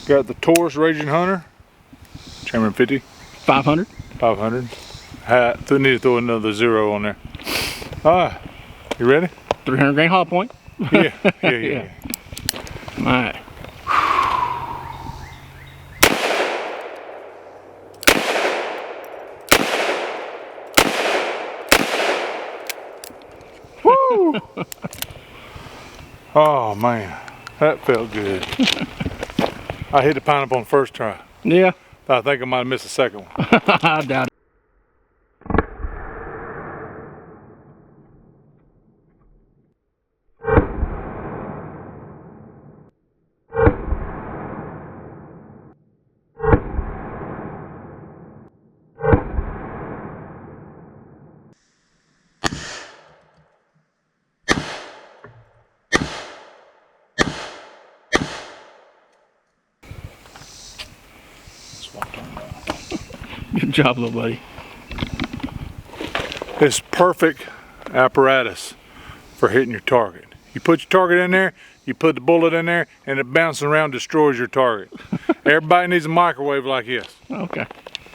Got the Taurus Raging Hunter, Chairman 50. 500. 500. Need to throw another 0 on there. Alright, you ready? 300 grain hollow point. Yeah. All right. Woo! Oh man, that felt good. I hit the pineapple on the first try. Yeah. I think I might have missed the second one. I doubt it. Good job, little buddy. It's perfect apparatus for hitting your target. You put your target in there, you put the bullet in there, and it bounces around, destroys your target. Everybody needs a microwave like this. Okay.